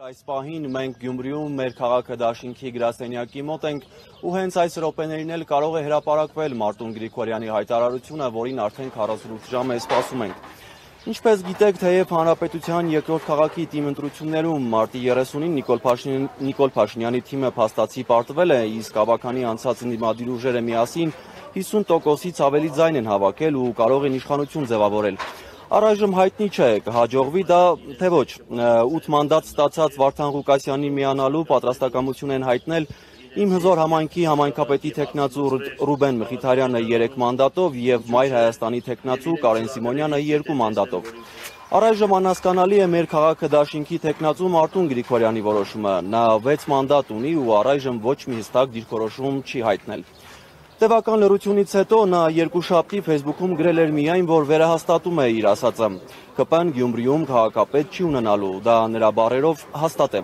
Այս պահին մենք Գյումրիում մեր քաղաքը դաշինքի գրասենյակի մոտ ենք ու հենց այս րոպեներին էլ կարող է հրապարակվել Մարտուն Գրիգորյանի հայտարարությունը, որին արդեն 48 ժամ է սպասում ենք։ Ինչպես գիտեք, թեև Հանրապետության երկրորդ քաղաքի թիմ ընտրություններում մարտի 30-ին Նիկոլ Փաշինյանի թիմը փաստացի պարտվել է, իսկ ավագանի անցած ընդդիմադիր ուժերը միասին 50%-ից ավելի ձայն են հավաքել ու կարող են իշխանություն ձևավորել։ Առայժմ հայտնի չէ, կհաջողվի դա, թե ոչ, 8 մանդատ ստացած Վարդան Ղուկասյանի միանալու պատրաստակամություն են հայտնել Իմ հզոր համայնքի համայնքապետի թեկնածու Ռուբեն Մխիթարյանը 3 մանդատով և Մայր Հայաստանի թեկնածու Կարեն Սիմոնյանը 2 մանդատով։ Առայժմ անհասկանալի է մեր քաղաքը դաշինքի թեկնածու Մարտուն Գրիգորյանի որոշումը, նա 6 մանդատ ունի ու առայժմ ոչ մի հստակ դիրքորոշում չի հայտնել։ Տևական լռությունից հետո նա երկուշաբթի Facebook-ում գրել էր միայն, որ վերահաստատում է իր ասածը։ ԿՊ-ն Գյումրիում քաղաքապետ չի ունենալու, դա նրա բառերով հաստատ է։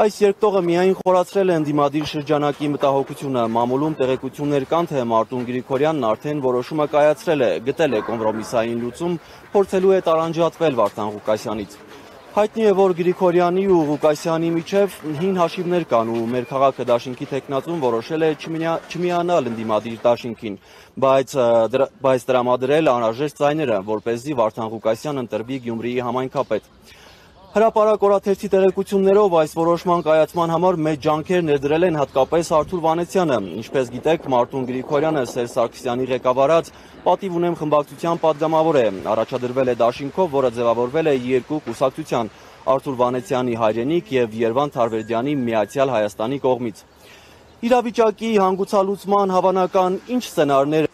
Այս երկտողը միայն խորացրել է ընդդիմադիր շրջանակի մտահոգությունը, մամուլում տեղեկություններ կան, թե Մարտուն Գրիգորյանն արդեն որոշումը կայացրել է, գտել է կոմպրոմիսային լուծում, փորձելու է տարանջատվել Վարդան Ղուկասյանից։ Հայտնի է, որ Գրիգորյանի ու Ղուկասյանի միջև հին հաշիվներ կան ու մեր քաղաքը դաշինքի թեկնածուն որոշել է չմիանալ ընդդիմադիր դաշինքին, բայց տրամադրել անհրաժեշտ ձայները, որպեսզի Վարդան Ղուկասյանն ընտրվի Գյումրիի համայնքապետ։ Հրապարակ օրաթերթի տեղեկություններով այս որոշման կայացման համար մեծ ջանքեր ներդրել են հատկապես Արթուր Վանեցյանը։ Ինչպես գիտեք, Մարտուն Գրիգորյանը Սերժ Սարգսյանի ղեկավարած «Պատիվ ունեմ» խմբակցության պատգամավոր է, առաջադրվել է դաշինքով, որը ձևավորվել է 2 կուսակցության՝ Արթուր Վանեցյանի «Հայրենիք» և Երվանդ Թարվերդյանի «Միացյալ Հայաստանի» կողմից։ Իրավիճակի հանգուցալուծման հավանական ինչ սցենարներ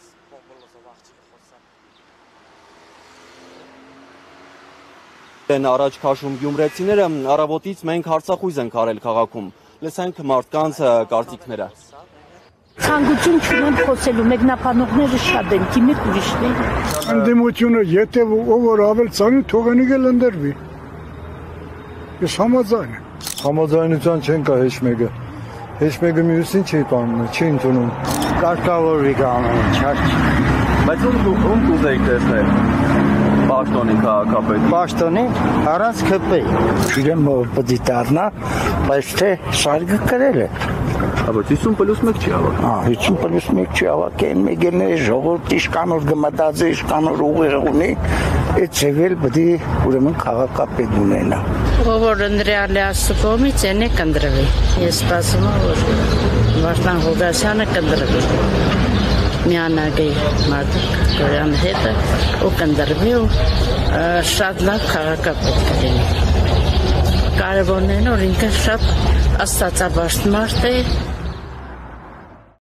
են առաջ քաշում գյումրեցիները, առավոտից մենք հարցախույզ ենք արել քաղաքում։ Լսենք մարդկանց կարծիքները։ Ցանկություն չունեմ խոսելու, մեկնաբանողները շատ են, դիմեք ուրիշներ։ Ընդդիմությունը եթե ով որ ավել ցանի թողնի գել ընդրվի։ Ես համաձայն եմ։ Համաձայնության չեն կա հեչ մեկը մյուսին չի տանում, չի ընդունում։ Կարգավորվի ամեն ինչ, բայց ում կուզեիք տեսնել։ Պաշտոնի քաղաքապետ։ Պաշտոնի առանց ԿՊ-ի։ Իրեն պետք է դառնա, բայց թե շարժը կրել է։ Բայց 50+1 չի ավակ։ 50+1 չի ավակ, մեկ ժողովուրդ իշխանոր գմտած է, իշխանոր ուղիղ ունի, այդ ծևել պետք է ուրեմն քաղաքապետ ունենա։ Ով որ ընդրյալ է Աստծո կողմից, այն է կընտրվի։ Ես սպասում եմ, որ Վարդան Ղուկասյանը կընտրվի։ Միանագի Մարտուն Գրիգորյանի հետ ու կընտրվի ու շատ լավ քաղաքապետ կլինի։ Կարևորն է, որ ինքը շատ աստվածաբաշտ մարդ է,